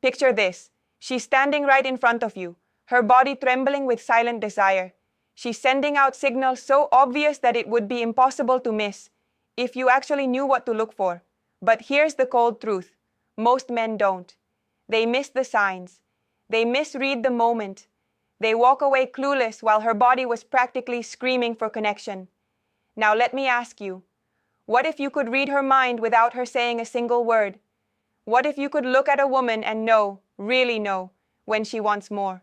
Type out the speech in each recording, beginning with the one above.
Picture this. She's standing right in front of you, her body trembling with silent desire. She's sending out signals so obvious that it would be impossible to miss if you actually knew what to look for. But here's the cold truth. Most men don't. They miss the signs. They misread the moment. They walk away clueless while her body was practically screaming for connection. Now let me ask you, what if you could read her mind without her saying a single word? What if you could look at a woman and know, really know, when she wants more?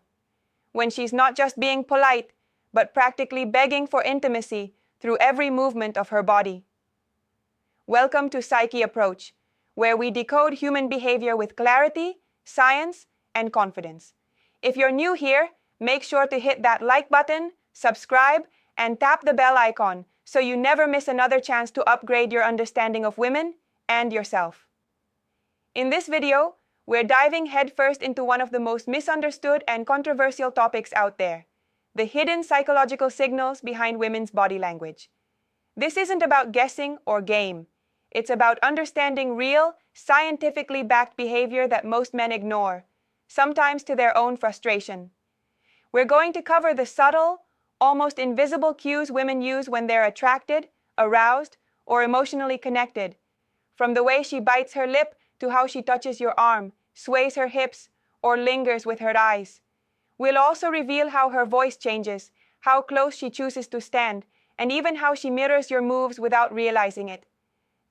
When she's not just being polite, but practically begging for intimacy through every movement of her body. Welcome to Psyche Approach, where we decode human behavior with clarity, science, and confidence. If you're new here, make sure to hit that like button, subscribe, and tap the bell icon so you never miss another chance to upgrade your understanding of women and yourself. In this video, we're diving headfirst into one of the most misunderstood and controversial topics out there: the hidden psychological signals behind women's body language. This isn't about guessing or game. It's about understanding real, scientifically backed behavior that most men ignore, sometimes to their own frustration. We're going to cover the subtle, almost invisible cues women use when they're attracted, aroused, or emotionally connected. From the way she bites her lip to how she touches your arm, sways her hips, or lingers with her eyes. We'll also reveal how her voice changes, how close she chooses to stand, and even how she mirrors your moves without realizing it.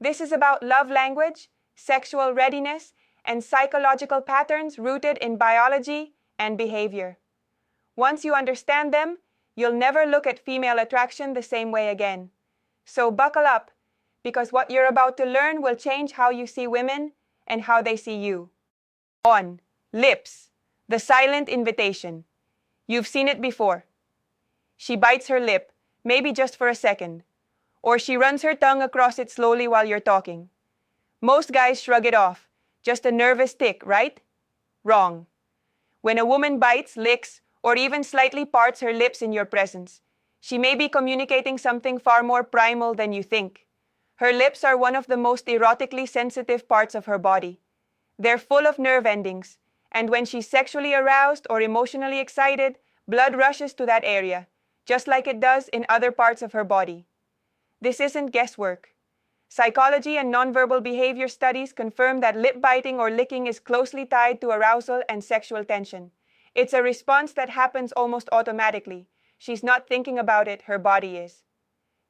This is about love language, sexual readiness, and psychological patterns rooted in biology and behavior. Once you understand them, you'll never look at female attraction the same way again. So buckle up, because what you're about to learn will change how you see women and how they see you. 1. Lips. The silent invitation. You've seen it before. She bites her lip, maybe just for a second, or she runs her tongue across it slowly while you're talking. Most guys shrug it off, just a nervous tick, right? Wrong. When a woman bites, licks, or even slightly parts her lips in your presence, she may be communicating something far more primal than you think. Her lips are one of the most erotically sensitive parts of her body. They're full of nerve endings, and when she's sexually aroused or emotionally excited, blood rushes to that area, just like it does in other parts of her body. This isn't guesswork. Psychology and nonverbal behavior studies confirm that lip biting or licking is closely tied to arousal and sexual tension. It's a response that happens almost automatically. She's not thinking about it, her body is.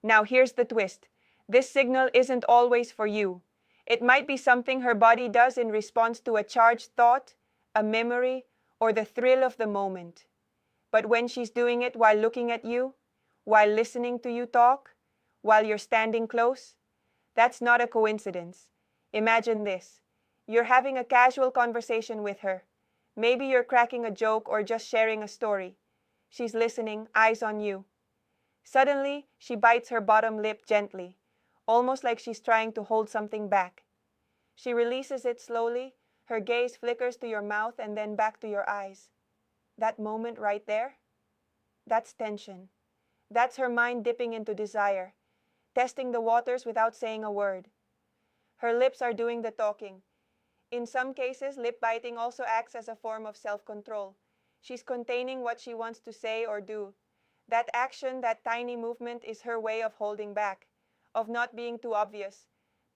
Now here's the twist. This signal isn't always for you. It might be something her body does in response to a charged thought, a memory, or the thrill of the moment. But when she's doing it while looking at you, while listening to you talk, while you're standing close, that's not a coincidence. Imagine this. You're having a casual conversation with her. Maybe you're cracking a joke or just sharing a story. She's listening, eyes on you. Suddenly, she bites her bottom lip gently, almost like she's trying to hold something back. She releases it slowly, her gaze flickers to your mouth and then back to your eyes. That moment right there, that's tension. That's her mind dipping into desire, testing the waters without saying a word. Her lips are doing the talking. In some cases, lip biting also acts as a form of self-control. She's containing what she wants to say or do. That action, that tiny movement, is her way of holding back, of not being too obvious,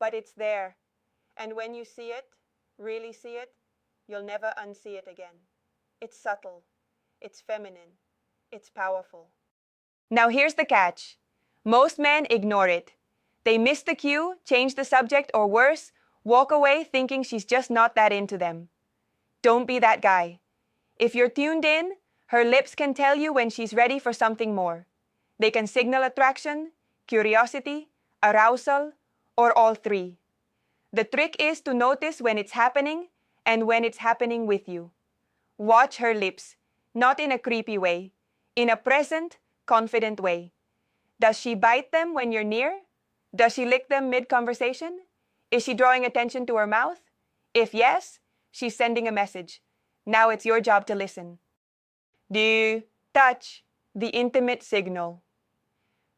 but it's there. And when you see it, really see it, you'll never unsee it again. It's subtle, it's feminine, it's powerful. Now here's the catch. Most men ignore it. They miss the cue, change the subject, or worse, walk away thinking she's just not that into them. Don't be that guy. If you're tuned in, her lips can tell you when she's ready for something more. They can signal attraction, curiosity, arousal, or all three. The trick is to notice when it's happening and when it's happening with you. Watch her lips, not in a creepy way, in a present, confident way. Does she bite them when you're near? Does she lick them mid-conversation? Is she drawing attention to her mouth? If yes, she's sending a message. Now it's your job to listen. Do touch, the intimate signal.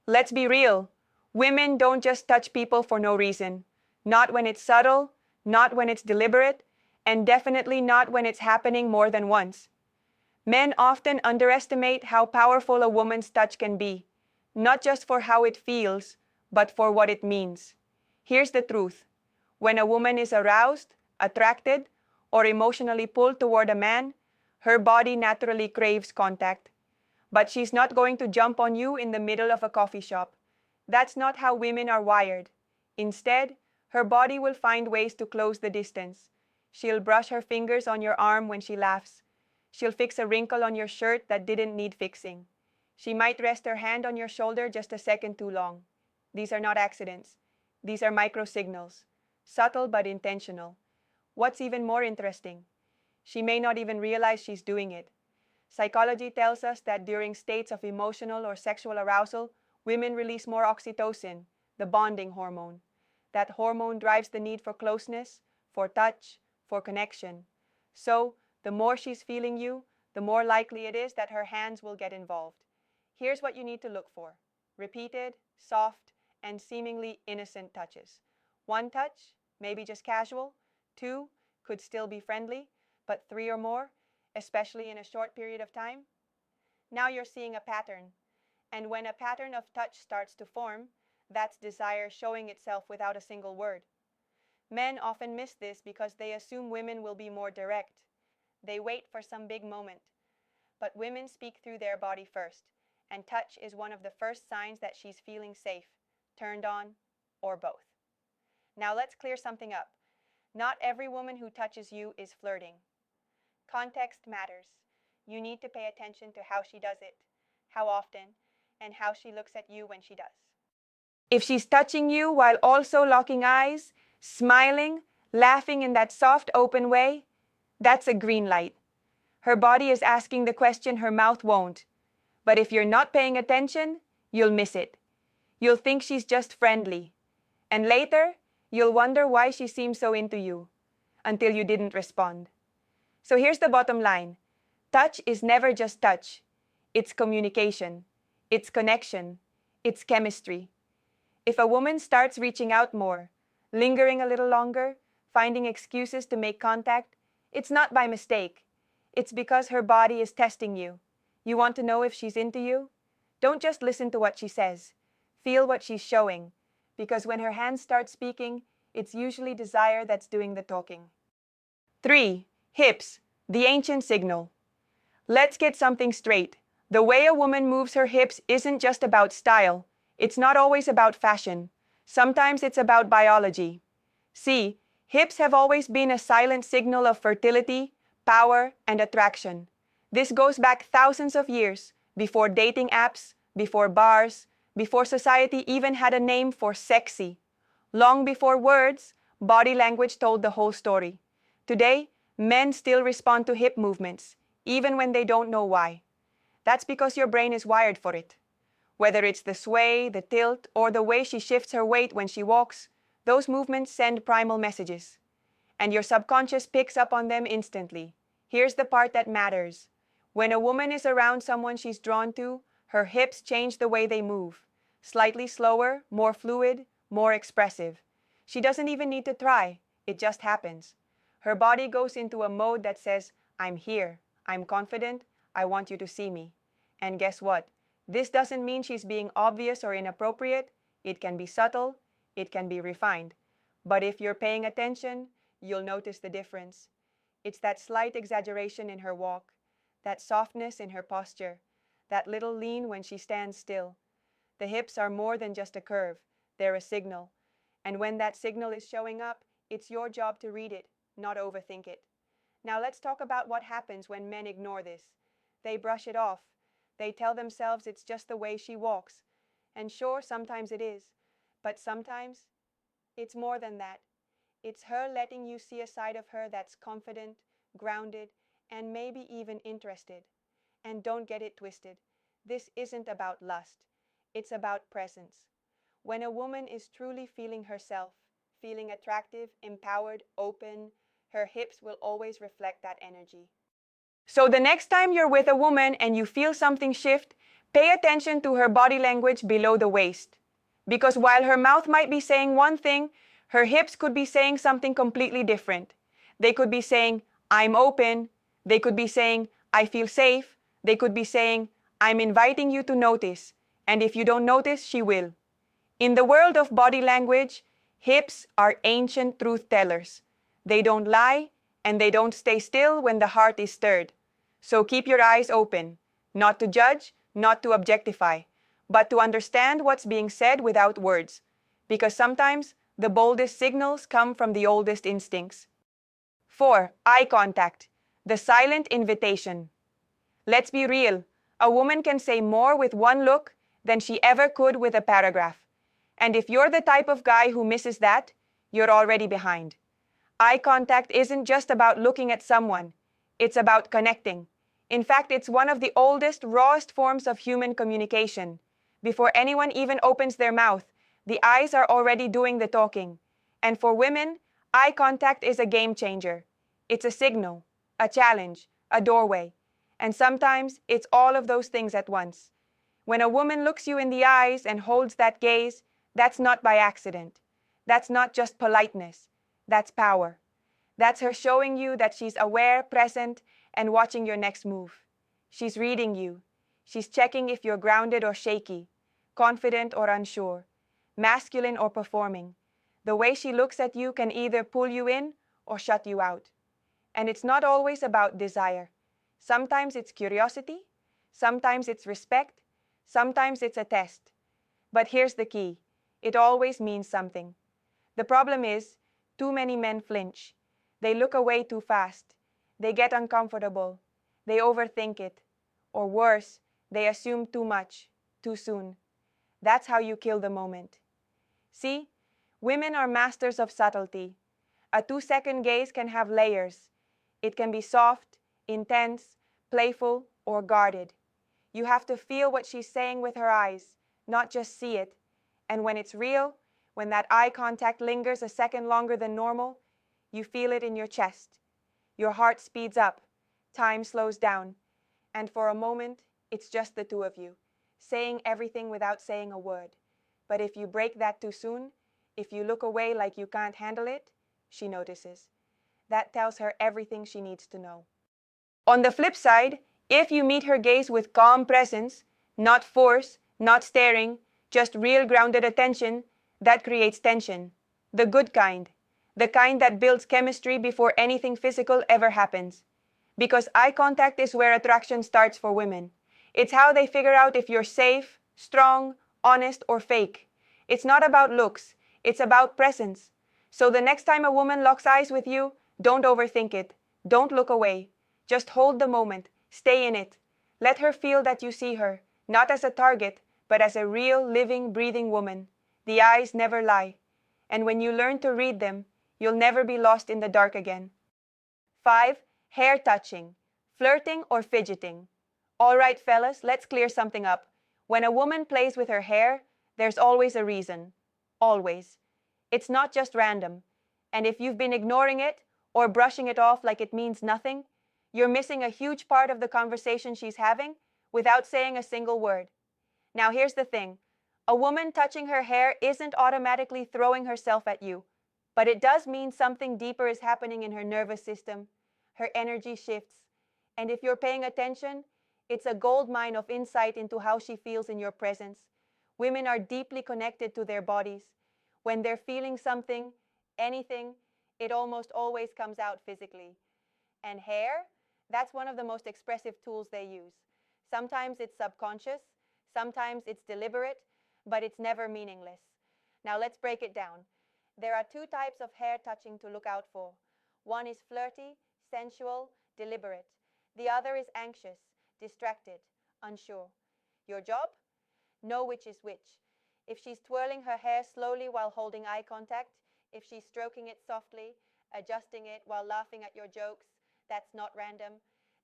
Let's be real. Women don't just touch people for no reason. Not when it's subtle, not when it's deliberate, and definitely not when it's happening more than once. Men often underestimate how powerful a woman's touch can be, not just for how it feels, but for what it means. Here's the truth. When a woman is aroused, attracted, or emotionally pulled toward a man, her body naturally craves contact. But she's not going to jump on you in the middle of a coffee shop. That's not how women are wired. Instead, her body will find ways to close the distance. She'll brush her fingers on your arm when she laughs. She'll fix a wrinkle on your shirt that didn't need fixing. She might rest her hand on your shoulder just a second too long. These are not accidents. These are micro signals, subtle but intentional. What's even more interesting? She may not even realize she's doing it. Psychology tells us that during states of emotional or sexual arousal, women release more oxytocin, the bonding hormone. That hormone drives the need for closeness, for touch, for connection. So, the more she's feeling you, the more likely it is that her hands will get involved. Here's what you need to look for: repeated, soft, and seemingly innocent touches. One touch, maybe just casual. Two, could still be friendly. But three or more, especially in a short period of time, now you're seeing a pattern. And when a pattern of touch starts to form, that's desire showing itself without a single word. Men often miss this because they assume women will be more direct. They wait for some big moment. But women speak through their body first, and touch is one of the first signs that she's feeling safe, turned on, or both. Now let's clear something up. Not every woman who touches you is flirting. Context matters. You need to pay attention to how she does it, how often, and how she looks at you when she does. If she's touching you while also locking eyes, smiling, laughing in that soft, open way, that's a green light. Her body is asking the question her mouth won't. But if you're not paying attention, you'll miss it. You'll think she's just friendly. And later, you'll wonder why she seems so into you, until you didn't respond. So here's the bottom line. Touch is never just touch. It's communication. It's connection. It's chemistry. If a woman starts reaching out more, lingering a little longer, finding excuses to make contact, it's not by mistake. It's because her body is testing you. You want to know if she's into you? Don't just listen to what she says. Feel what she's showing. Because when her hands start speaking, it's usually desire that's doing the talking. 3. Hips, the ancient signal. Let's get something straight. The way a woman moves her hips isn't just about style. It's not always about fashion. Sometimes it's about biology. See, hips have always been a silent signal of fertility, power, and attraction. This goes back thousands of years, before dating apps, before bars, before society even had a name for sexy. Long before words, body language told the whole story. Today, men still respond to hip movements, even when they don't know why. That's because your brain is wired for it. Whether it's the sway, the tilt, or the way she shifts her weight when she walks, those movements send primal messages. And your subconscious picks up on them instantly. Here's the part that matters. When a woman is around someone she's drawn to, her hips change the way they move. Slightly slower, more fluid, more expressive. She doesn't even need to try. It just happens. Her body goes into a mode that says, I'm here, I'm confident, I want you to see me. And guess what? This doesn't mean she's being obvious or inappropriate. It can be subtle, it can be refined. But if you're paying attention, you'll notice the difference. It's that slight exaggeration in her walk, that softness in her posture, that little lean when she stands still. The hips are more than just a curve, they're a signal. And when that signal is showing up, it's your job to read it, not overthink it. Now let's talk about what happens when men ignore this. They brush it off. They tell themselves it's just the way she walks. And sure, sometimes it is. But sometimes, it's more than that. It's her letting you see a side of her that's confident, grounded, and maybe even interested. And don't get it twisted. This isn't about lust. It's about presence. When a woman is truly feeling herself, feeling attractive, empowered, open, her hips will always reflect that energy. So the next time you're with a woman and you feel something shift, pay attention to her body language below the waist. Because while her mouth might be saying one thing, her hips could be saying something completely different. They could be saying, I'm open. They could be saying, I feel safe. They could be saying, I'm inviting you to notice. And if you don't notice, she will. In the world of body language, hips are ancient truth tellers. They don't lie, and they don't stay still when the heart is stirred. So keep your eyes open, not to judge, not to objectify, but to understand what's being said without words. Because sometimes the boldest signals come from the oldest instincts. 4. Eye contact, the silent invitation. Let's be real. A woman can say more with one look than she ever could with a paragraph. And if you're the type of guy who misses that, you're already behind. Eye contact isn't just about looking at someone, it's about connecting. In fact, it's one of the oldest, rawest forms of human communication. Before anyone even opens their mouth, the eyes are already doing the talking. And for women, eye contact is a game changer. It's a signal, a challenge, a doorway. And sometimes it's all of those things at once. When a woman looks you in the eyes and holds that gaze, that's not by accident. That's not just politeness. That's power. That's her showing you that she's aware, present, and watching your next move. She's reading you. She's checking if you're grounded or shaky, confident or unsure, masculine or performing. The way she looks at you can either pull you in or shut you out. And it's not always about desire. Sometimes it's curiosity, sometimes it's respect, sometimes it's a test. But here's the key. It always means something. The problem is, too many men flinch. They look away too fast. They get uncomfortable. They overthink it. Or worse, they assume too much, too soon. That's how you kill the moment. See, women are masters of subtlety. A 2-second gaze can have layers. It can be soft, intense, playful, or guarded. You have to feel what she's saying with her eyes, not just see it. And when it's real, when that eye contact lingers a second longer than normal, you feel it in your chest. Your heart speeds up, time slows down, and for a moment, it's just the two of you, saying everything without saying a word. But if you break that too soon, if you look away like you can't handle it, she notices. That tells her everything she needs to know. On the flip side, if you meet her gaze with calm presence, not force, not staring, just real grounded attention, that creates tension. The good kind. The kind that builds chemistry before anything physical ever happens. Because eye contact is where attraction starts for women. It's how they figure out if you're safe, strong, honest, or fake. It's not about looks, it's about presence. So the next time a woman locks eyes with you, don't overthink it. Don't look away. Just hold the moment. Stay in it. Let her feel that you see her, not as a target, but as a real, living, breathing woman. The eyes never lie. And when you learn to read them, you'll never be lost in the dark again. 5. Hair touching, flirting or fidgeting. All right, fellas, let's clear something up. When a woman plays with her hair, there's always a reason. Always. It's not just random. And if you've been ignoring it or brushing it off like it means nothing, you're missing a huge part of the conversation she's having without saying a single word. Now here's the thing. A woman touching her hair isn't automatically throwing herself at you, but it does mean something deeper is happening in her nervous system. Her energy shifts. And if you're paying attention, it's a goldmine of insight into how she feels in your presence. Women are deeply connected to their bodies. When they're feeling something, anything, it almost always comes out physically. And hair? That's one of the most expressive tools they use. Sometimes it's subconscious, sometimes it's deliberate, but it's never meaningless. Now let's break it down. There are 2 types of hair touching to look out for. One is flirty, sensual, deliberate. The other is anxious, distracted, unsure. Your job? Know which is which. If she's twirling her hair slowly while holding eye contact, if she's stroking it softly, adjusting it while laughing at your jokes, that's not random.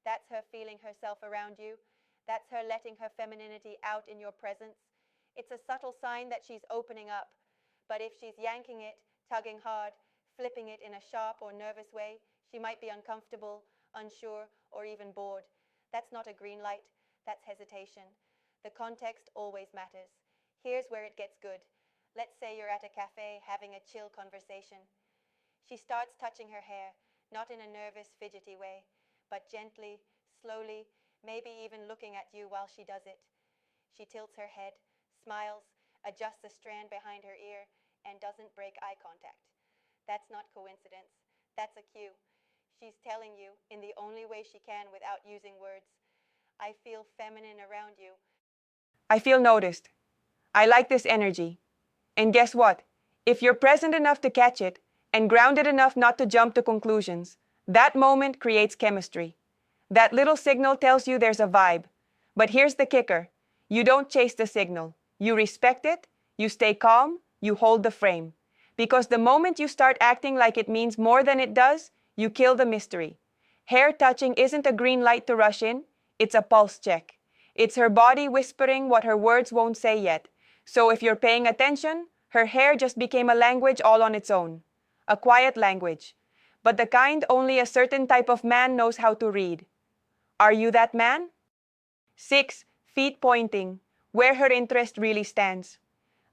That's her feeling herself around you. That's her letting her femininity out in your presence. It's a subtle sign that she's opening up. But if she's yanking it, tugging hard, flipping it in a sharp or nervous way, she might be uncomfortable, unsure, or even bored. That's not a green light. That's hesitation. The context always matters. Here's where it gets good. Let's say you're at a cafe having a chill conversation. She starts touching her hair, not in a nervous, fidgety way, but gently, slowly, maybe even looking at you while she does it. She tilts her head, smiles, adjusts a strand behind her ear, and doesn't break eye contact. That's not coincidence. That's a cue. She's telling you, in the only way she can without using words, I feel feminine around you. I feel noticed. I like this energy. And guess what? If you're present enough to catch it and grounded enough not to jump to conclusions, that moment creates chemistry. That little signal tells you there's a vibe. But here's the kicker. You don't chase the signal. You respect it, you stay calm, you hold the frame. Because the moment you start acting like it means more than it does, you kill the mystery. Hair touching isn't a green light to rush in, it's a pulse check. It's her body whispering what her words won't say yet. So if you're paying attention, her hair just became a language all on its own. A quiet language. But the kind only a certain type of man knows how to read. Are you that man? 6. Feet pointing. Where her interest really stands.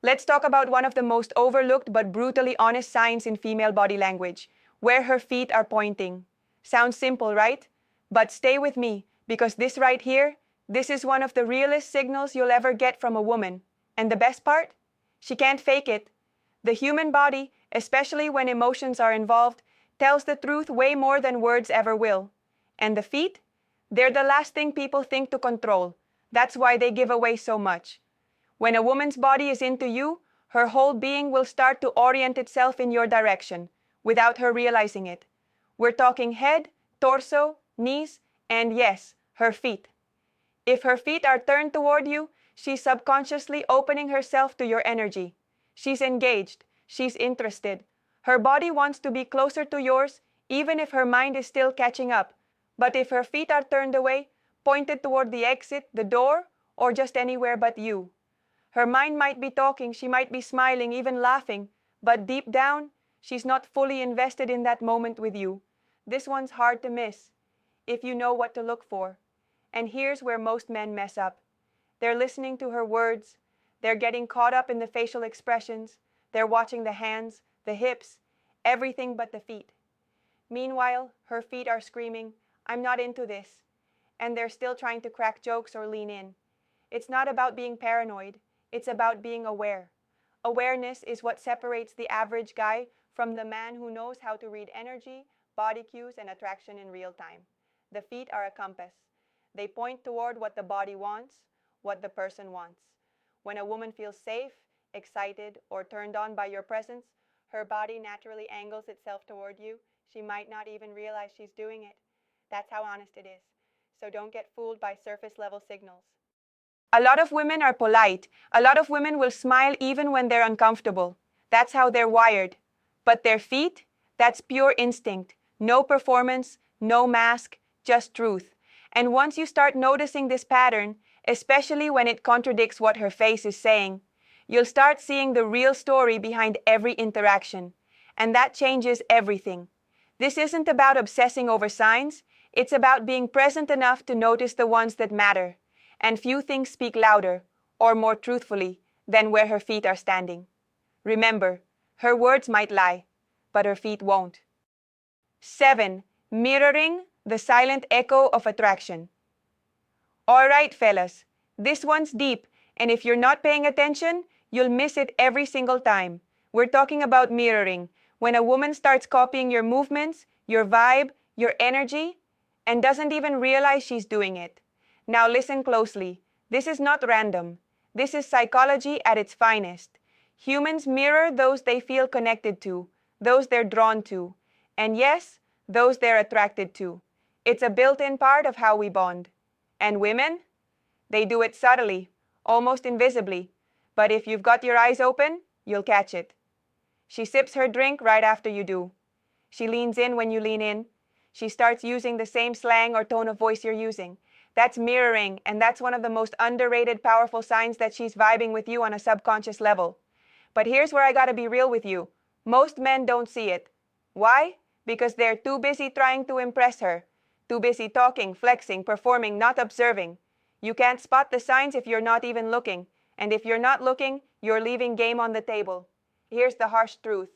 Let's talk about one of the most overlooked but brutally honest signs in female body language. Where her feet are pointing. Sounds simple, right? But stay with me, because this right here, this is one of the realest signals you'll ever get from a woman. And the best part? She can't fake it. The human body, especially when emotions are involved, tells the truth way more than words ever will. And the feet? They're the last thing people think to control. That's why they give away so much. When a woman's body is into you, her whole being will start to orient itself in your direction, without her realizing it. We're talking head, torso, knees, and yes, her feet. If her feet are turned toward you, she's subconsciously opening herself to your energy. She's engaged. She's interested. Her body wants to be closer to yours, even if her mind is still catching up. But if her feet are turned away, pointed toward the exit, the door, or just anywhere but you, her mind might be talking, she might be smiling, even laughing, but deep down, she's not fully invested in that moment with you. This one's hard to miss, if you know what to look for. And here's where most men mess up. They're listening to her words, they're getting caught up in the facial expressions, they're watching the hands, the hips, everything but the feet. Meanwhile, her feet are screaming, I'm not into this. And they're still trying to crack jokes or lean in. It's not about being paranoid. It's about being aware. Awareness is what separates the average guy from the man who knows how to read energy, body cues, and attraction in real time. The feet are a compass. They point toward what the body wants, what the person wants. When a woman feels safe, excited, or turned on by your presence, her body naturally angles itself toward you. She might not even realize she's doing it. That's how honest it is. So don't get fooled by surface level signals. A lot of women are polite. A lot of women will smile even when they're uncomfortable. That's how they're wired. But their feet? That's pure instinct. No performance, no mask, just truth. And once you start noticing this pattern, especially when it contradicts what her face is saying, you'll start seeing the real story behind every interaction. And that changes everything. This isn't about obsessing over signs. It's about being present enough to notice the ones that matter. And few things speak louder, or more truthfully, than where her feet are standing. Remember, her words might lie, but her feet won't. 7. Mirroring the silent echo of attraction. All right, fellas, this one's deep, and if you're not paying attention, you'll miss it every single time. We're talking about mirroring, when a woman starts copying your movements, your vibe, your energy, and doesn't even realize she's doing it. Now listen closely. This is not random. This is psychology at its finest. Humans mirror those they feel connected to, those they're drawn to, and yes, those they're attracted to. It's a built-in part of how we bond. And women? They do it subtly, almost invisibly. But if you've got your eyes open, you'll catch it. She sips her drink right after you do. She leans in when you lean in. She starts using the same slang or tone of voice you're using. That's mirroring, and that's one of the most underrated, powerful signs that she's vibing with you on a subconscious level. But here's where I gotta be real with you. Most men don't see it. Why? Because they're too busy trying to impress her. Too busy talking, flexing, performing, not observing. You can't spot the signs if you're not even looking. And if you're not looking, you're leaving game on the table. Here's the harsh truth.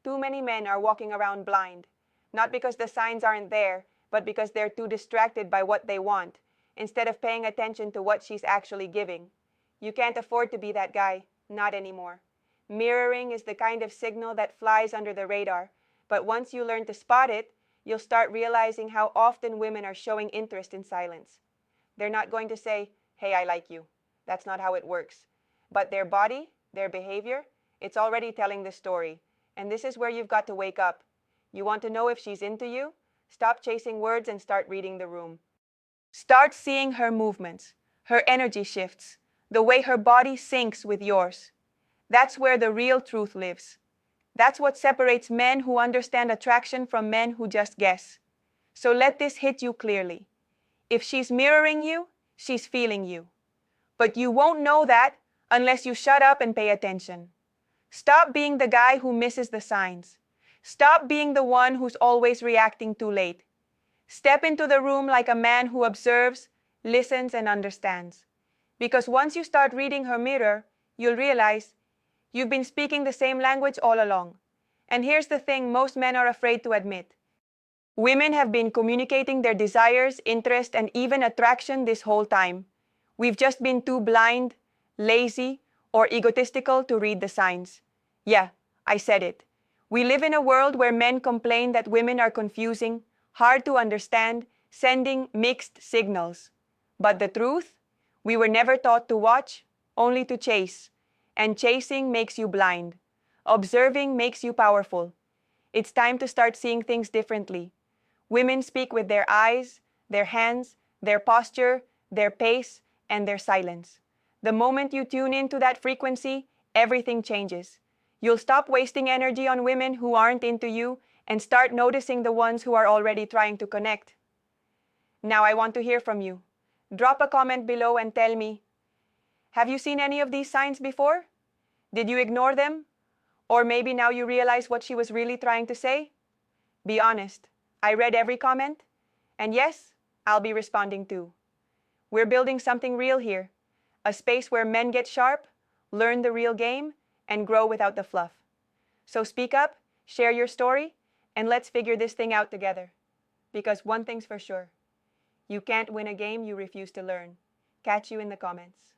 Too many men are walking around blind. Not because the signs aren't there, but because they're too distracted by what they want, instead of paying attention to what she's actually giving. You can't afford to be that guy, not anymore. Mirroring is the kind of signal that flies under the radar, but once you learn to spot it, you'll start realizing how often women are showing interest in silence. They're not going to say, "Hey, I like you." That's not how it works. But their body, their behavior, it's already telling the story. And this is where you've got to wake up. You want to know if she's into you? Stop chasing words and start reading the room. Start seeing her movements, her energy shifts, the way her body syncs with yours. That's where the real truth lives. That's what separates men who understand attraction from men who just guess. So let this hit you clearly. If she's mirroring you, she's feeling you. But you won't know that unless you shut up and pay attention. Stop being the guy who misses the signs. Stop being the one who's always reacting too late. Step into the room like a man who observes, listens, and understands. Because once you start reading her mirror, you'll realize you've been speaking the same language all along. And here's the thing most men are afraid to admit. Women have been communicating their desires, interest, and even attraction this whole time. We've just been too blind, lazy, or egotistical to read the signs. Yeah, I said it. We live in a world where men complain that women are confusing, hard to understand, sending mixed signals. But the truth? We were never taught to watch, only to chase. And chasing makes you blind. Observing makes you powerful. It's time to start seeing things differently. Women speak with their eyes, their hands, their posture, their pace, and their silence. The moment you tune into that frequency, everything changes. You'll stop wasting energy on women who aren't into you and start noticing the ones who are already trying to connect. Now I want to hear from you. Drop a comment below and tell me, have you seen any of these signs before? Did you ignore them? Or maybe now you realize what she was really trying to say? Be honest. I read every comment, and yes, I'll be responding too. We're building something real here, a space where men get sharp, learn the real game, and grow without the fluff. So speak up, share your story, and let's figure this thing out together. Because one thing's for sure, you can't win a game you refuse to learn. Catch you in the comments.